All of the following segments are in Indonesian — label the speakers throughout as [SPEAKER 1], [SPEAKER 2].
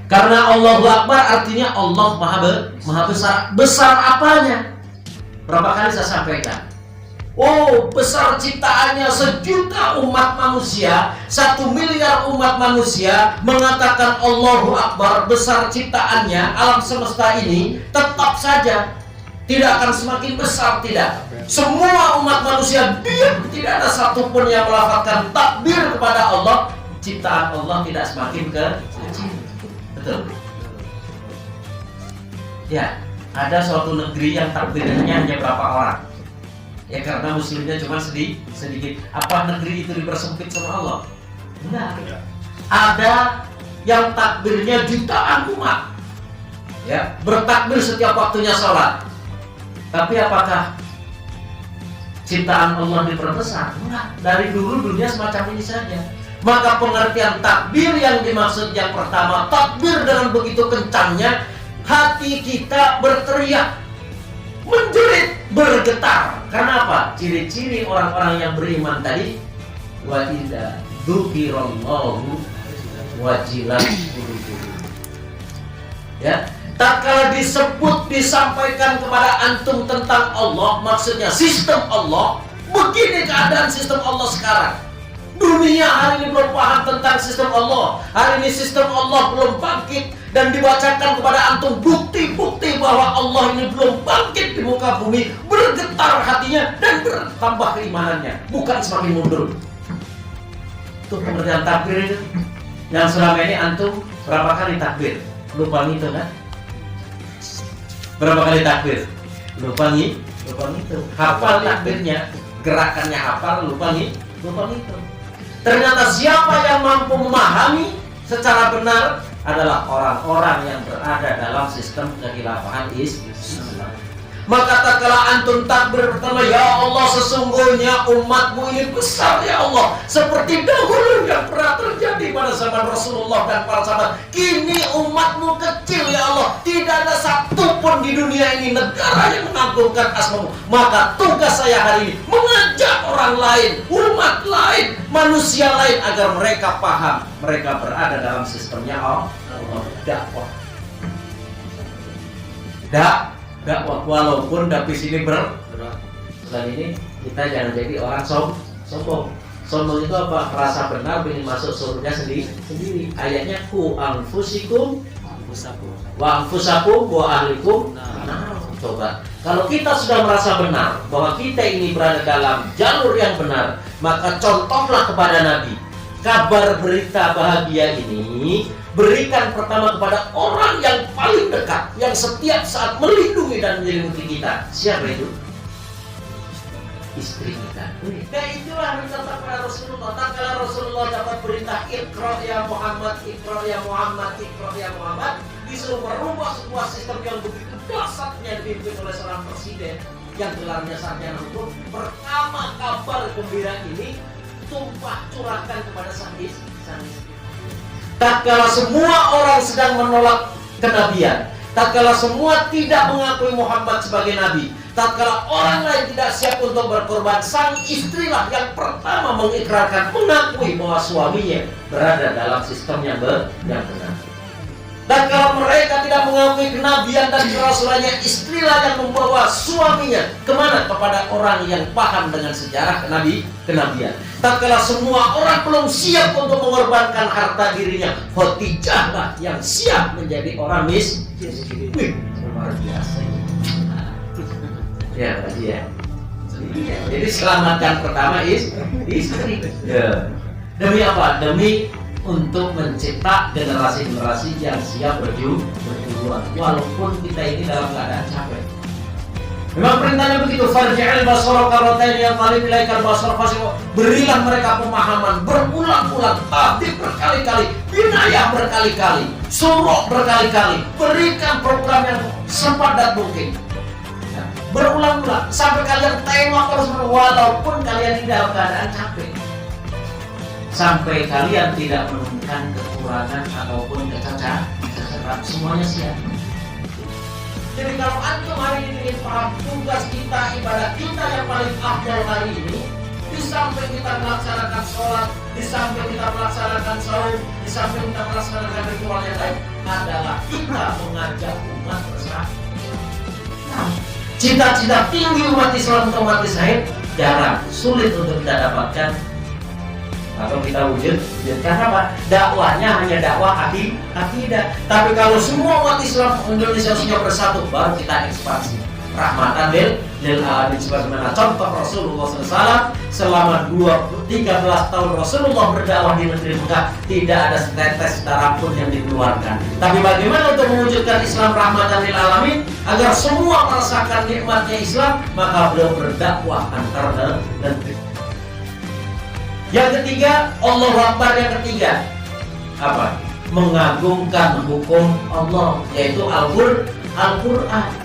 [SPEAKER 1] Karena Allahu Akbar artinya Allah maha besar. Besar apanya? Berapa kali saya sampaikan? Oh, besar ciptaannya 1 juta umat manusia, 1 miliar umat manusia mengatakan Allahu Akbar, besar ciptaannya, alam semesta ini tetap saja tidak akan semakin besar, tidak. Semua umat manusia diam, tidak ada satupun yang melafazkan takbir kepada Allah, ciptaan Allah tidak semakin kecil. Betul? Ya, ada suatu negeri yang takbirnya hanya berapa orang. Ya karena muslimnya cuma sedikit. Apa negeri itu dipersempit sama Allah? Enggak. Ada yang takbirnya jutaan umat. Ya, bertakbir setiap waktunya sholat. Tapi apakah ciptaan Allah diperbesar? Enggak. Dari dulu dunia semacam ini saja. Maka pengertian takbir yang dimaksud yang pertama, takbir dengan begitu kencangnya hati kita berteriak, menjerit, bergetar. Karena apa? Ciri-ciri orang-orang yang beriman tadi, wa idza dzukirallahu wajilat qulubuhum. Ya, tatkala disebut, disampaikan kepada antum tentang Allah, maksudnya sistem Allah, begini keadaan sistem Allah sekarang. Dunia hari ini belum paham tentang sistem Allah. Hari ini sistem Allah belum bangkit dan dibacakan kepada antum bukti-bukti bahwa Allah ini belum bangkit di muka bumi. Bergetar hatinya dan bertambah keimanannya, bukan semakin mundur. Itu pengertian takbir itu. Yang selama ini antum berapa kali takbir? Lupa itu kan? Berapa kali takbir? Lupa itu. Hafal takbirnya, gerakannya hafal, lupa itu. Ternyata siapa yang mampu memahami secara benar adalah orang-orang yang berada dalam sistem kekhilafahan Islam. Maka tatkala antum takbir pertama, ya Allah sesungguhnya umatmu ini besar ya Allah, seperti dahulu yang pernah terjadi pada zaman Rasulullah dan para sahabat. Kini umatmu kecil ya Allah, tidak ada satupun di dunia ini negara yang mengagungkan asmamu. Maka tugas saya hari ini mengajak orang lain, umat lain, manusia lain agar mereka paham, mereka berada dalam sistemnya Allah. Dakwah. Dakwah walaupun tapi sini berat. Dan ini kita jangan jadi orang sombong. Sombong itu apa? Merasa benar, ingin masuk surga sendiri. Ayatnya ku anfusikum wa anfusakum wa ahlikum. Nah, coba. Kalau kita sudah merasa benar bahwa kita ini berada dalam jalur yang benar, maka contohlah kepada Nabi. Kabar berita bahagia ini berikan pertama kepada orang yang paling dekat, yang setiap saat melindungi dan menyelimuti kita. Siapa itu? Istri kita. Dan itulah minta kepada Rasulullah. Tatkala Rasulullah dapat perintah Iqra ya Muhammad, Iqra ya Muhammad, Iqra ya Muhammad, disuruh merubah sebuah sistem yang begitu dahsyatnya dipimpin oleh seorang presiden yang gelarnya sarjana hukum. Pertama kabar gembira ini tumpah curahkan kepada sang istri. Tatkala semua orang sedang menolak kenabian, tatkala semua tidak mengakui Muhammad sebagai nabi, tatkala orang lain tidak siap untuk berkorban, sang istrilah yang pertama mengikrarkan, mengakui bahwa suaminya berada dalam sistem yang benar. Dan kalau mereka tidak mengakui kenabian dan kerasulannya, istrilah yang membawa suaminya kemana? Kepada orang yang paham dengan sejarah kenabian. Tatkala semua orang belum siap untuk mengorbankan harta dirinya, Khadijahlah yang siap menjadi orang miskin. Luar biasa. Ya, tadi ya. Jadi selamatkan pertama istri. Ya. Demi apa? Demi untuk mencetak generasi-generasi yang siap berjuang walaupun kita ini dalam keadaan capek. Memang perintahnya begitu, farji'il basara karratain yang kali ilaikal basara fashiq. Berilah mereka pemahaman berulang-ulang, tabib berkali-kali, binayah berkali-kali, suruh berkali-kali, berikan program yang sepadat mungkin. Berulang-ulang sampai kalian tengok terus walaupun kalian ini dalam keadaan capek. Sampai kalian tidak menemukan kekurangan ataupun kecacatan, semuanya siap. Jadi kalau antum hari ini ingin paham tugas kita, ibadah kita yang paling afdal hari ini, di samping kita melaksanakan sholat, di samping kita melaksanakan saum, di samping kita melaksanakan ritual yang lain, kita mengajak umat bersatu. Cita-cita tinggi umat Islam untuk mati syahid jarang, sulit untuk kita dapatkan atau kita wujudkan. Apa? Dakwahnya hanya dakwah akidah. Tapi kalau semua umat Islam Indonesia sudah bersatu, baru kita ekspansi. Rahmatan lil alamin, sebagaimana contoh Rasulullah SAW selama 13 tahun Rasulullah berdakwah di negeri Mekah, tidak ada setetes darah pun yang dikeluarkan. Tapi bagaimana untuk mewujudkan Islam rahmatan lil alamin agar semua merasakan nikmatnya Islam, maka beliau berdakwah antar negeri. Yang ketiga, Allahu Akbar. Yang ketiga apa? Mengagungkan hukum Allah, yaitu Al-Quran.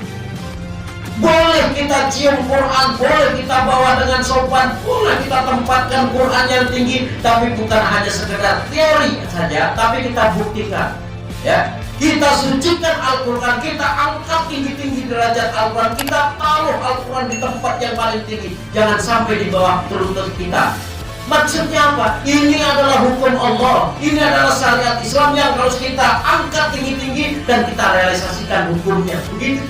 [SPEAKER 1] Boleh kita cium Quran, boleh kita bawa dengan sopan, boleh kita tempatkan Quran yang tinggi, tapi bukan hanya sekedar teori saja, tapi kita buktikan. Ya, kita sucikan Al-Quran, kita angkat tinggi-tinggi derajat Al-Quran, kita taruh Al-Quran di tempat yang paling tinggi, jangan sampai di bawah lutut kita. Maksudnya apa? Ini adalah hukum Allah, ini adalah syariat Islam yang harus kita angkat tinggi-tinggi dan kita realisasikan hukumnya. Begitu.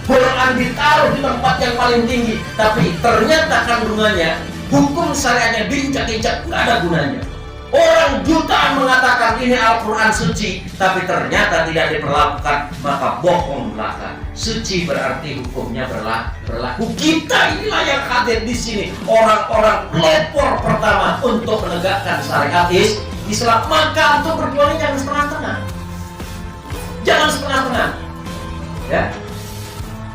[SPEAKER 1] Quran ditaruh di tempat yang paling tinggi, tapi ternyata kandungannya, hukum syariatnya diinjak-injak, nggak ada gunanya. Orang jutaan mengatakan ini Al-Quran suci, tapi ternyata tidak diperlakukan, maka bohong belaka. Suci berarti hukumnya berlaku. Kita inilah yang hadir di sini, orang-orang pelopor pertama untuk menegakkan syariat Islam. Maka untuk berjuang jangan setengah-setengah, jangan setengah-setengah. Ya.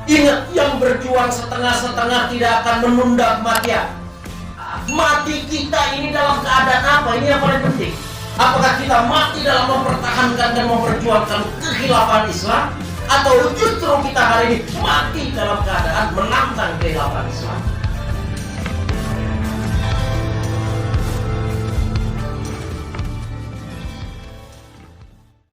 [SPEAKER 1] Ingat, yang berjuang setengah-setengah tidak akan menunda kematian. Mati kita ini dalam keadaan apa? Ini yang paling penting. Apakah kita mati dalam mempertahankan dan memperjuangkan kekhilafan Islam, atau justru kita hari ini mati dalam keadaan menantang kekhilafan Islam?